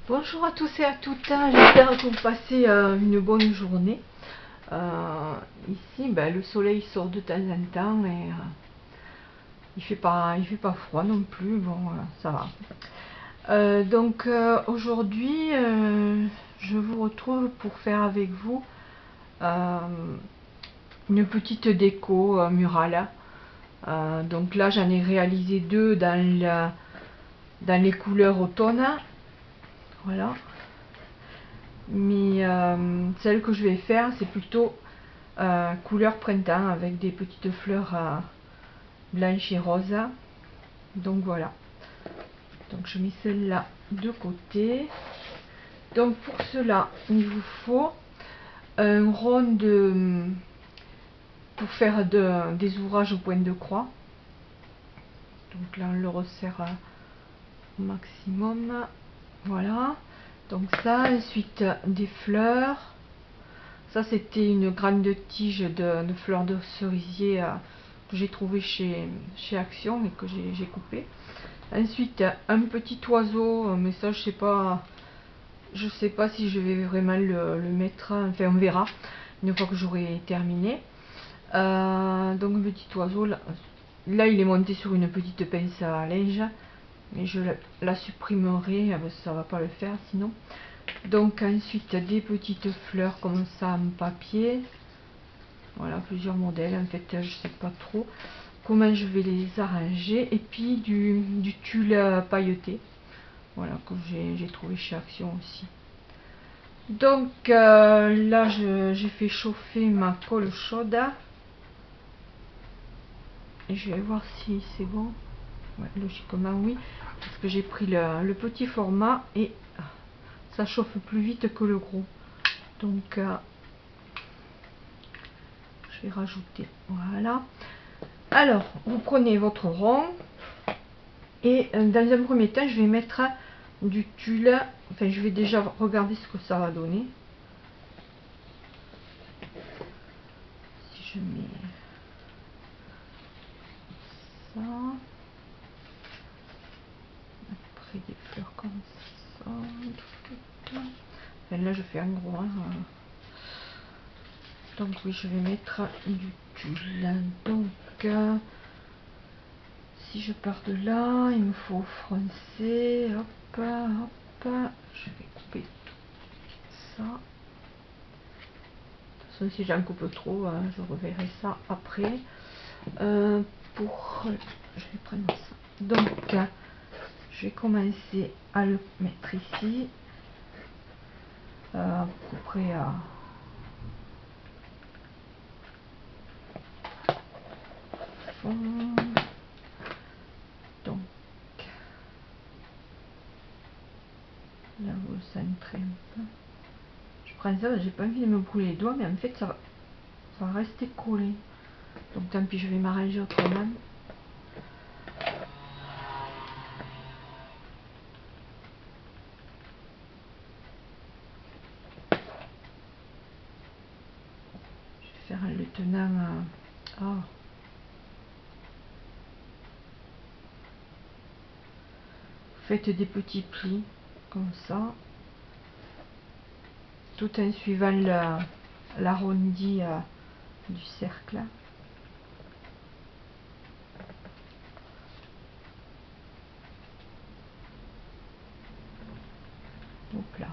Bonjour à tous et à toutes, j'espère que vous passez une bonne journée. Ici, le soleil sort de temps en temps et il fait pas froid non plus, bon ça va. Aujourd'hui, je vous retrouve pour faire avec vous une petite déco murale. Donc là, j'en ai réalisé deux dans les couleurs automne. Voilà. Mais celle que je vais faire, c'est plutôt couleur printemps avec des petites fleurs blanches et roses. Donc voilà. Donc je mets celle-là de côté. Donc pour cela, il vous faut un rond pour faire des ouvrages au point de croix. Donc là, on le resserre au maximum. Voilà. Donc ça, ensuite des fleurs. Ça, c'était une grande tige de fleurs de cerisier que j'ai trouvé chez Action et que j'ai coupé. Ensuite, un petit oiseau, mais ça, je sais pas si je vais vraiment le mettre. Enfin, on verra une fois que j'aurai terminé. Donc, un petit oiseau, là, il est monté sur une petite pince à linge, mais je la supprimerai, ça va pas le faire sinon. Donc ensuite des petites fleurs comme ça en papier. Voilà, plusieurs modèles. En fait, je sais pas trop comment je vais les arranger. Et puis du tulle pailleté. Voilà, que j'ai trouvé chez Action aussi. Donc là, j'ai fait chauffer ma colle chaude. Et je vais voir si c'est bon. Ouais, logiquement oui. Parce que j'ai pris le petit format et ça chauffe plus vite que le gros. Donc je vais rajouter, voilà. Alors vous prenez votre rond et dans un premier temps je vais mettre du tulle. Enfin, je vais déjà regarder ce que ça va donner. Si je mets ça, après des fleurs comme ça, enfin, là je fais un gros donc oui, je vais mettre du tulle. Donc si je pars de là, il me faut froncer. Hop, hop, je vais couper tout ça. De toute façon, si j'en coupe trop, je reverrai ça après. Je vais prendre ça. Donc, je vais commencer à le mettre ici, à peu près à fond. Donc, là vous centrez un peu. Je prends ça, j'ai pas envie de me brûler les doigts, mais en fait ça va rester collé. Donc tant pis, je vais m'arranger autrement. Je vais faire le tenant. Oh. Faites des petits plis comme ça, tout en suivant l'arrondi du cercle. Hop là.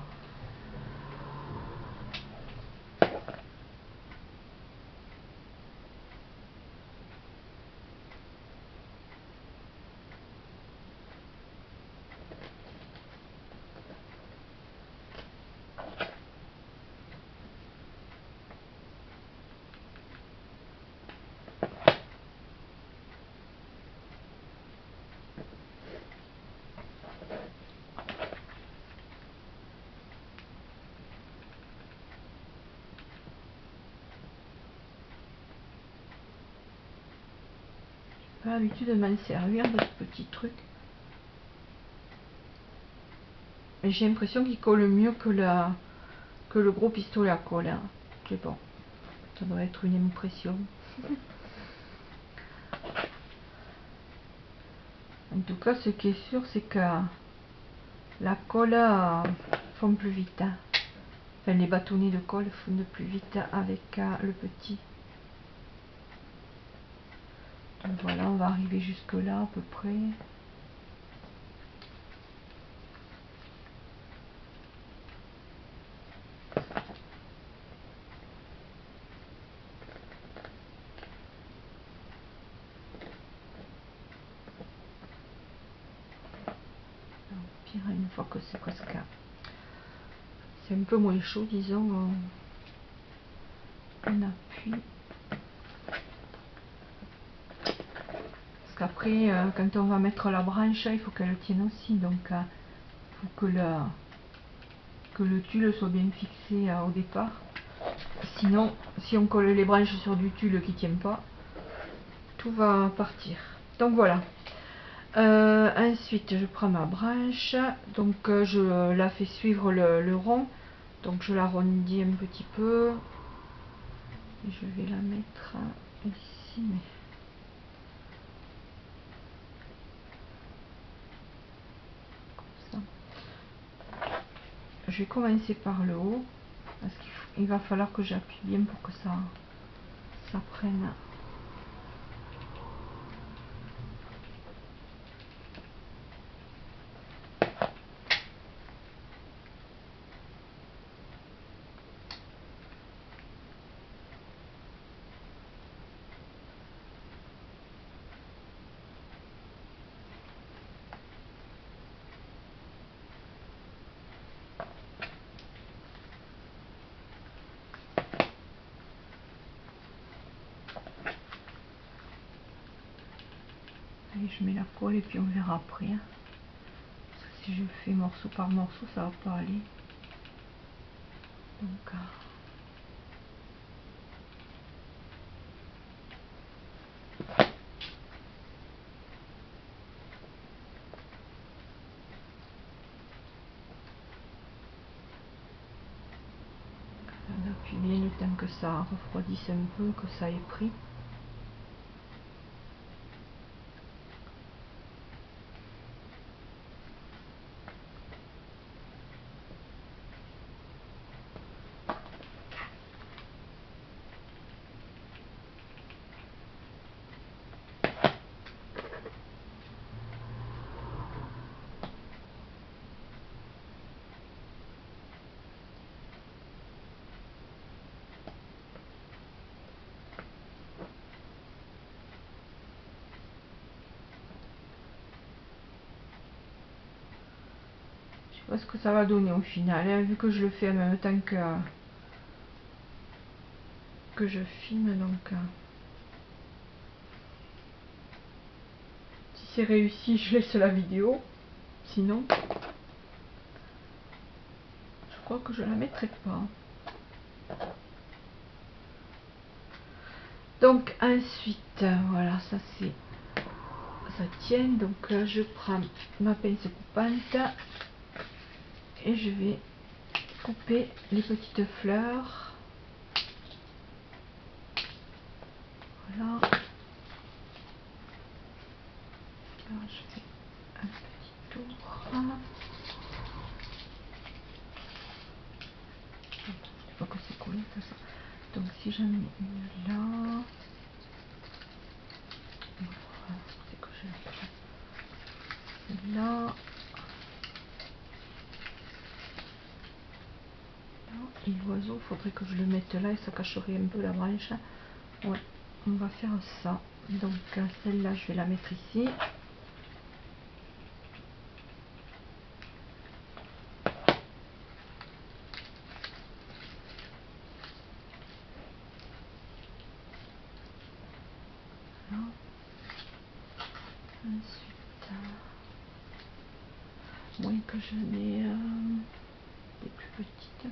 J'ai pas l'habitude de m'en servir de ce petit truc. Et j'ai l'impression qu'il colle mieux que le gros pistolet à colle. Hein. Je sais pas. Ça doit être une impression. En tout cas, ce qui est sûr, c'est que la colle fond plus vite. Hein. Enfin, les bâtonnets de colle fondent plus vite avec le petit. Donc voilà, on va arriver jusque là à peu près. Pire, une fois que c'est presque, c'est un peu moins chaud, disons, on appuie. Parce qu'après, quand on va mettre la branche, il faut qu'elle tienne aussi. Donc, il faut que le tulle soit bien fixé au départ. Sinon, si on colle les branches sur du tulle qui ne tient pas, tout va partir. Donc voilà. Ensuite, je prends ma branche. Donc, je la fais suivre le rond. Donc, je l'arrondis un petit peu. Et je vais la mettre ici. Mais... je vais commencer par le haut parce qu'il va falloir que j'appuie bien pour que ça prenne. Allez, je mets la colle et puis on verra après. Hein. Parce que si je fais morceau par morceau, ça va pas aller. Donc, on appuie bien le temps que ça refroidisse un peu, que ça ait pris. Je sais pas ce que ça va donner au final, hein, vu que je le fais en même temps que je filme. Donc, si c'est réussi, je laisse la vidéo. Sinon, je crois que je la mettrai pas. Donc ensuite, voilà, ça tient. Donc je prends ma pince coupante et je vais couper les petites fleurs. Voilà. Alors, je fais un petit tour. Je vois que c'est collé tout ça. Donc si j'en mets une là, c'est que je celle-là. Et l'oiseau, il faudrait que je le mette là et ça cacherait un peu la branche. Ouais, on va faire ça. Donc celle-là, je vais la mettre ici. Voilà. Ensuite, moins que je n'ai des plus petites.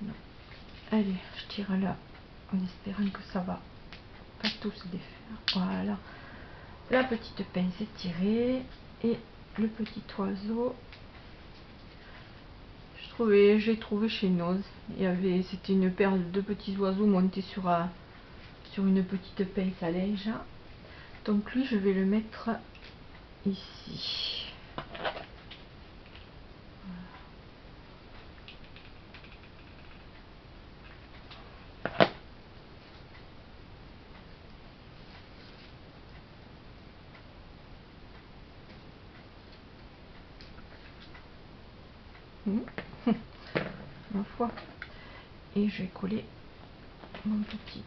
Non. Allez, je tire là en espérant que ça va pas tout se défaire. Voilà, la petite pince est tirée et le petit oiseau. J'ai trouvé chez Noz. C'était une paire de deux petits oiseaux montés sur une petite pince à linge. Donc lui, je vais le mettre ici. Ma foi. Et je vais coller mon petit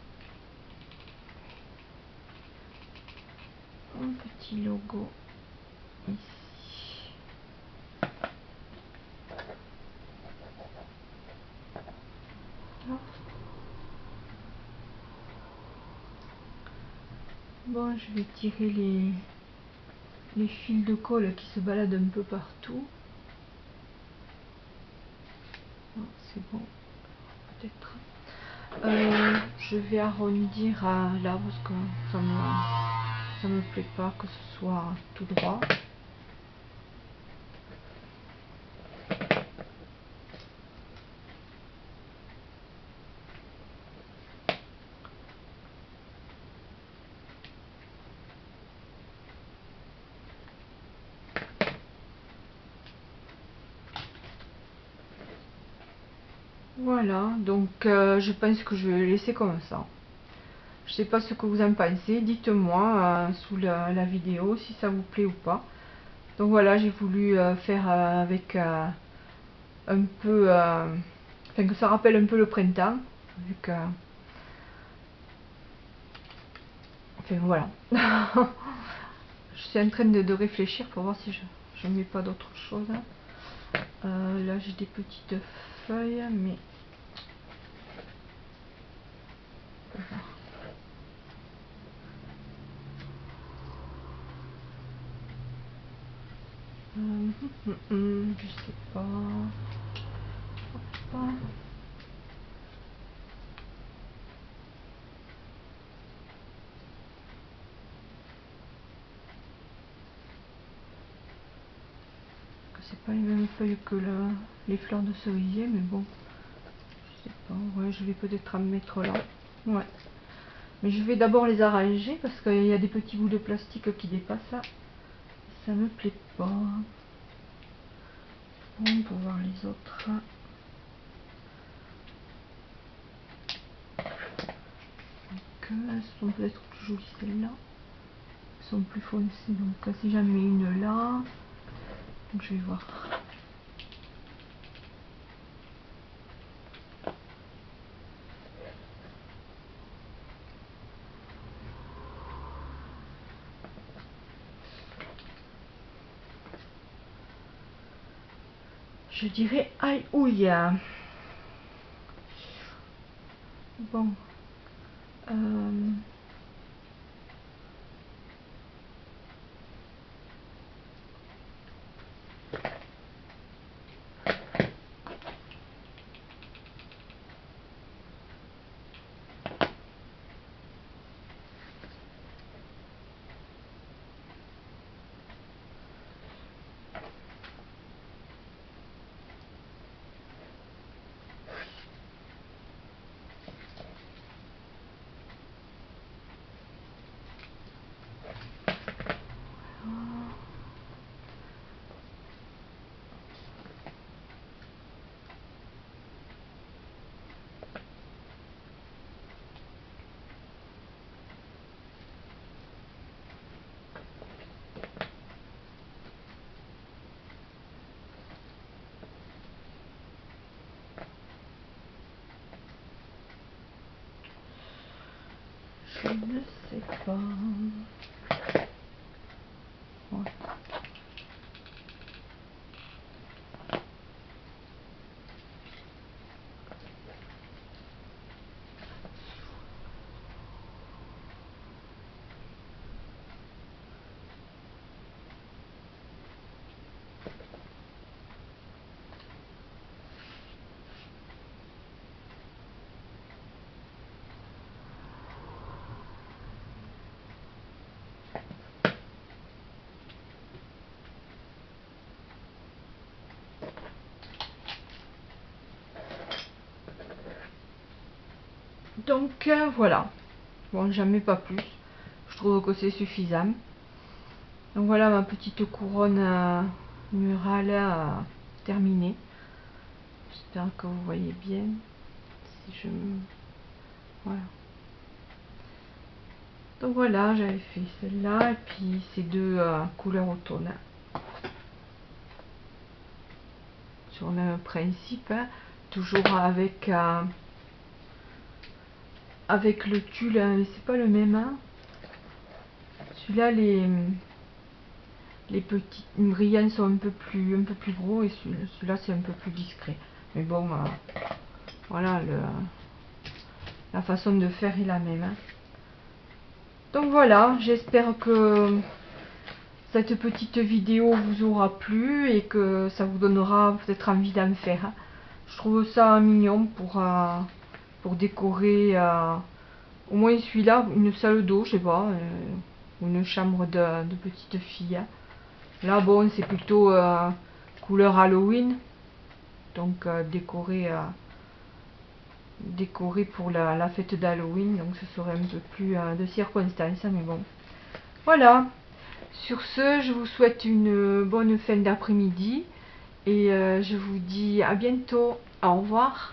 logo ici. Bon, je vais tirer les fils de colle qui se baladent un peu partout. C'est bon, peut-être. Je vais arrondir là parce que ça me plaît pas que ce soit tout droit. Voilà, donc je pense que je vais le laisser comme ça. Je sais pas ce que vous en pensez, dites-moi sous la vidéo si ça vous plaît ou pas. Donc voilà, j'ai voulu faire avec un peu, enfin que ça rappelle un peu le printemps, vu que, enfin voilà. Je suis en train de réfléchir pour voir si je mets pas d'autre chose. Là j'ai des petites feuilles, mais je sais pas. Hop. C'est pas les mêmes feuilles que les fleurs de cerisier, mais bon, je sais pas. Ouais, je vais peut-être en mettre là. Ouais. Mais je vais d'abord les arranger parce qu'il y a des petits bouts de plastique qui dépassent. Ça me plaît pas. Bon, pour voir les autres. Donc, elles sont peut-être plus jolies celles-là. Elles sont plus foncées. Donc, si j'en mets une là, donc, je vais voir. Je dirais aïe ouïe. Bon. Je ne sais pas. Ouais. Donc voilà, bon, j'en mets pas plus, je trouve que c'est suffisant. Donc voilà ma petite couronne murale terminée. J'espère que vous voyez bien. Si je... Voilà. Donc voilà, j'avais fait celle-là et puis ces deux couleurs automne. Sur le même principe, hein, toujours avec le tulle, mais c'est pas le même. Hein. Celui-là, les petits brillants sont un peu plus gros et celui-là c'est un peu plus discret. Mais bon, voilà, la façon de faire est la même. Hein. Donc voilà, j'espère que cette petite vidéo vous aura plu et que ça vous donnera peut-être envie d'en faire. Hein. Je trouve ça mignon pour décorer au moins celui-là, une salle d'eau, je sais pas, une chambre de petite fille. Là, bon, c'est plutôt couleur Halloween, donc décoré pour la fête d'Halloween, donc ce serait un peu plus de circonstance, mais bon. Voilà, sur ce, je vous souhaite une bonne fin d'après-midi et je vous dis à bientôt. Au revoir.